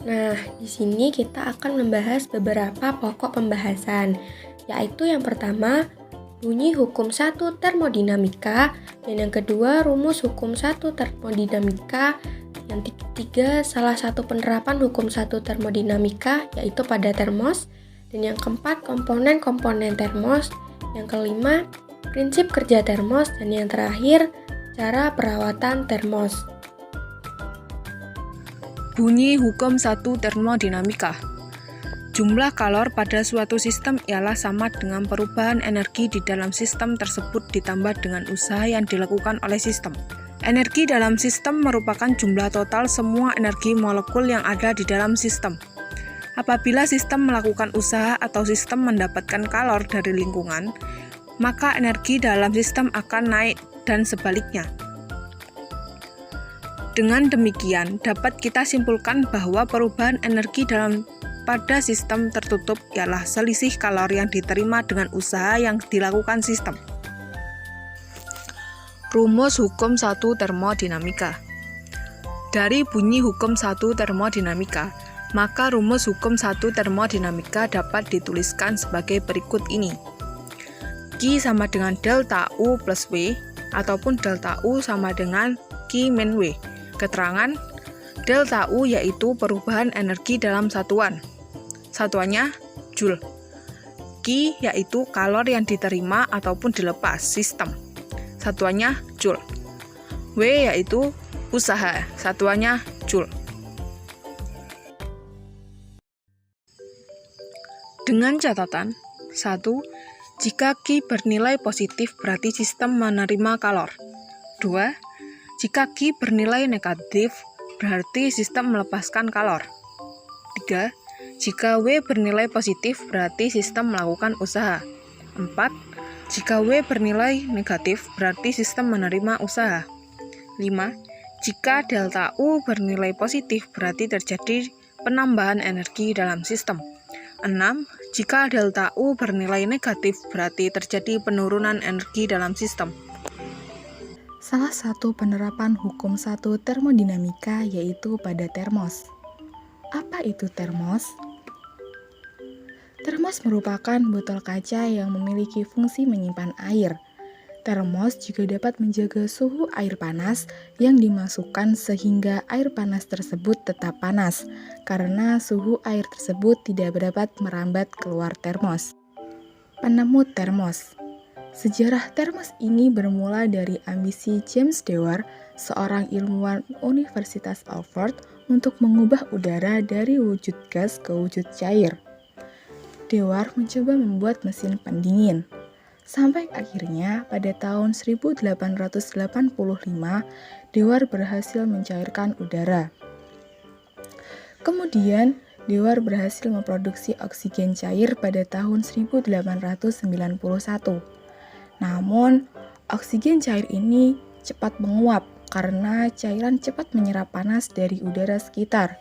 Nah, di sini kita akan membahas beberapa pokok pembahasan, yaitu yang pertama, bunyi hukum 1 termodinamika, dan yang kedua, rumus hukum 1 termodinamika, yang ketiga, salah satu penerapan hukum 1 termodinamika, yaitu pada termos, dan yang keempat, komponen-komponen termos, yang kelima, prinsip kerja termos, dan yang terakhir, cara perawatan termos. Bunyi hukum 1 termodinamika. Jumlah kalor pada suatu sistem ialah sama dengan perubahan energi di dalam sistem tersebut ditambah dengan usaha yang dilakukan oleh sistem. Energi dalam sistem merupakan jumlah total semua energi molekul yang ada di dalam sistem. Apabila sistem melakukan usaha atau sistem mendapatkan kalor dari lingkungan, maka energi dalam sistem akan naik dan sebaliknya. Dengan demikian, dapat kita simpulkan bahwa perubahan energi pada sistem tertutup ialah selisih kalor yang diterima dengan usaha yang dilakukan sistem. Rumus hukum 1 termodinamika. Dari bunyi hukum 1 termodinamika, maka rumus hukum 1 termodinamika dapat dituliskan sebagai berikut ini. Q sama dengan delta U plus W, ataupun delta U sama dengan Q min W. Keterangan, delta U yaitu perubahan energi dalam satuan. Satuannya Joule. Q yaitu kalor yang diterima ataupun dilepas sistem. Satuannya Joule. W yaitu usaha. Satuannya Joule. Dengan catatan, 1. Jika Q bernilai positif berarti sistem menerima kalor. 2. Jika Q bernilai negatif, berarti sistem melepaskan kalor. 3. Jika W bernilai positif, berarti sistem melakukan usaha. 4. Jika W bernilai negatif, berarti sistem menerima usaha. 5. Jika delta U bernilai positif, berarti terjadi penambahan energi dalam sistem. 6. Jika delta U bernilai negatif, berarti terjadi penurunan energi dalam sistem. Salah satu penerapan hukum 1 termodinamika yaitu pada termos. Apa itu termos? Termos merupakan botol kaca yang memiliki fungsi menyimpan air. Termos juga dapat menjaga suhu air panas yang dimasukkan sehingga air panas tersebut tetap panas, karena suhu air tersebut tidak dapat merambat keluar termos. Penemu termos. Sejarah termos ini bermula dari ambisi James Dewar, seorang ilmuwan Universitas Oxford, untuk mengubah udara dari wujud gas ke wujud cair. Dewar mencoba membuat mesin pendingin. Sampai akhirnya pada tahun 1885, Dewar berhasil mencairkan udara. Kemudian, Dewar berhasil memproduksi oksigen cair pada tahun 1891. Namun, oksigen cair ini cepat menguap karena cairan cepat menyerap panas dari udara sekitar.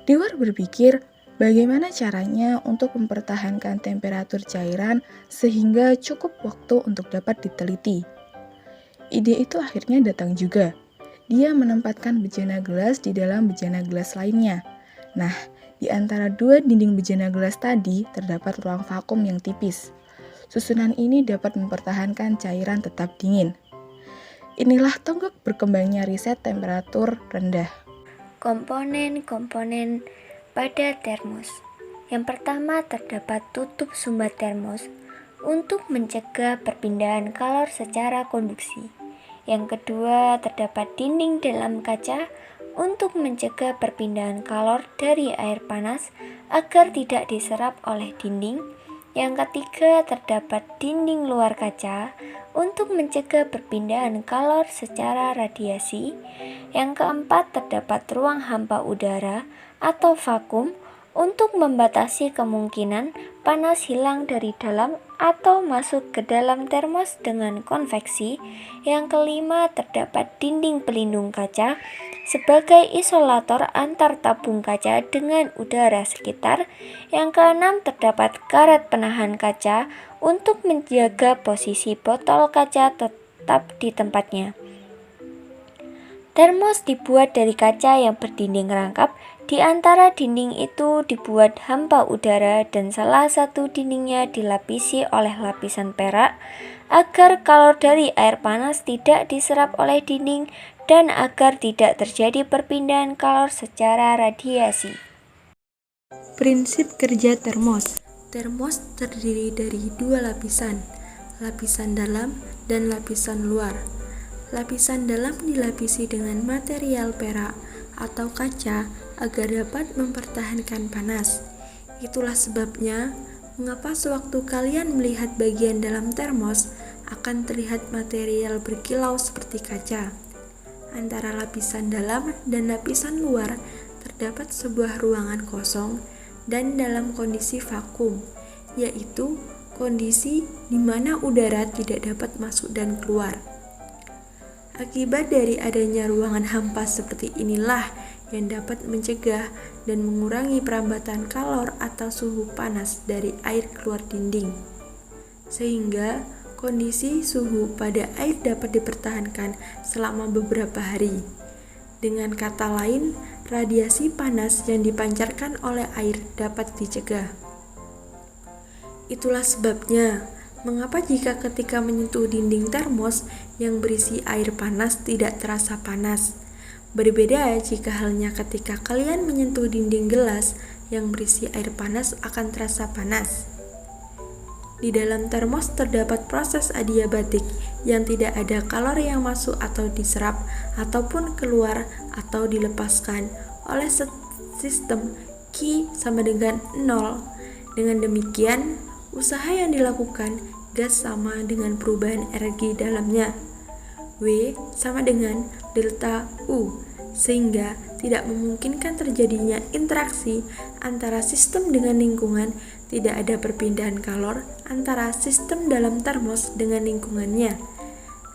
Dewar berpikir bagaimana caranya untuk mempertahankan temperatur cairan sehingga cukup waktu untuk dapat diteliti. Ide itu akhirnya datang juga. Dia menempatkan bejana gelas di dalam bejana gelas lainnya. Nah, di antara dua dinding bejana gelas tadi terdapat ruang vakum yang tipis. Susunan ini dapat mempertahankan cairan tetap dingin. Inilah tonggak berkembangnya riset temperatur rendah. Komponen-komponen pada termos. Yang pertama terdapat tutup sumbat termos untuk mencegah perpindahan kalor secara konduksi. Yang kedua terdapat dinding dalam kaca untuk mencegah perpindahan kalor dari air panas agar tidak diserap oleh dinding. Yang ketiga, terdapat dinding luar kaca untuk mencegah perpindahan kalor secara radiasi. Yang keempat, terdapat ruang hampa udara atau vakum untuk membatasi kemungkinan panas hilang dari dalam atau masuk ke dalam termos dengan konveksi. Yang kelima, terdapat dinding pelindung kaca sebagai isolator antar tabung kaca dengan udara sekitar. Yang keenam, terdapat karet penahan kaca untuk menjaga posisi botol kaca tetap di tempatnya. Termos dibuat dari kaca yang berdinding rangkap. Di antara dinding itu dibuat hampa udara dan salah satu dindingnya dilapisi oleh lapisan perak agar kalor dari air panas tidak diserap oleh dinding dan agar tidak terjadi perpindahan kalor secara radiasi. Prinsip kerja termos. Termos terdiri dari dua lapisan, lapisan dalam dan lapisan luar. Lapisan dalam dilapisi dengan material perak atau kaca agar dapat mempertahankan panas. Itulah sebabnya mengapa sewaktu kalian melihat bagian dalam termos akan terlihat material berkilau seperti kaca. Antara lapisan dalam dan lapisan luar terdapat sebuah ruangan kosong dan dalam kondisi vakum, yaitu kondisi di mana udara tidak dapat masuk dan keluar. Akibat dari adanya ruangan hampa seperti inilah yang dapat mencegah dan mengurangi perambatan kalor atau suhu panas dari air keluar dinding, sehingga kondisi suhu pada air dapat dipertahankan selama beberapa hari. Dengan kata lain, radiasi panas yang dipancarkan oleh air dapat dicegah. Itulah sebabnya mengapa jika ketika menyentuh dinding termos yang berisi air panas tidak terasa panas. Berbeda jika halnya ketika kalian menyentuh dinding gelas yang berisi air panas akan terasa panas. Di dalam termos terdapat proses adiabatik yang tidak ada kalor yang masuk atau diserap ataupun keluar atau dilepaskan oleh sistem Q sama dengan 0. Dengan demikian, usaha yang dilakukan gas sama dengan perubahan energi dalamnya. W sama dengan delta U, sehingga tidak memungkinkan terjadinya interaksi antara sistem dengan lingkungan, tidak ada perpindahan kalor antara sistem dalam termos dengan lingkungannya.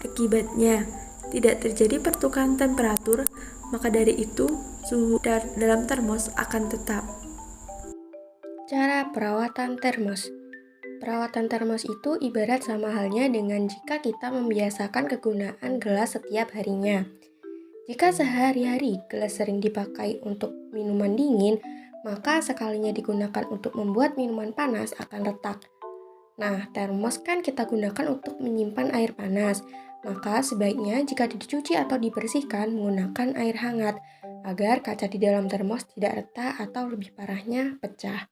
Akibatnya, tidak terjadi pertukaran temperatur, maka dari itu suhu dalam termos akan tetap. Cara perawatan termos. Perawatan termos itu ibarat sama halnya dengan jika kita membiasakan kegunaan gelas setiap harinya. Jika sehari-hari gelas sering dipakai untuk minuman dingin, maka sekalinya digunakan untuk membuat minuman panas akan retak. Nah, termos kan kita gunakan untuk menyimpan air panas, maka sebaiknya jika dicuci atau dibersihkan menggunakan air hangat, agar kaca di dalam termos tidak retak atau lebih parahnya pecah.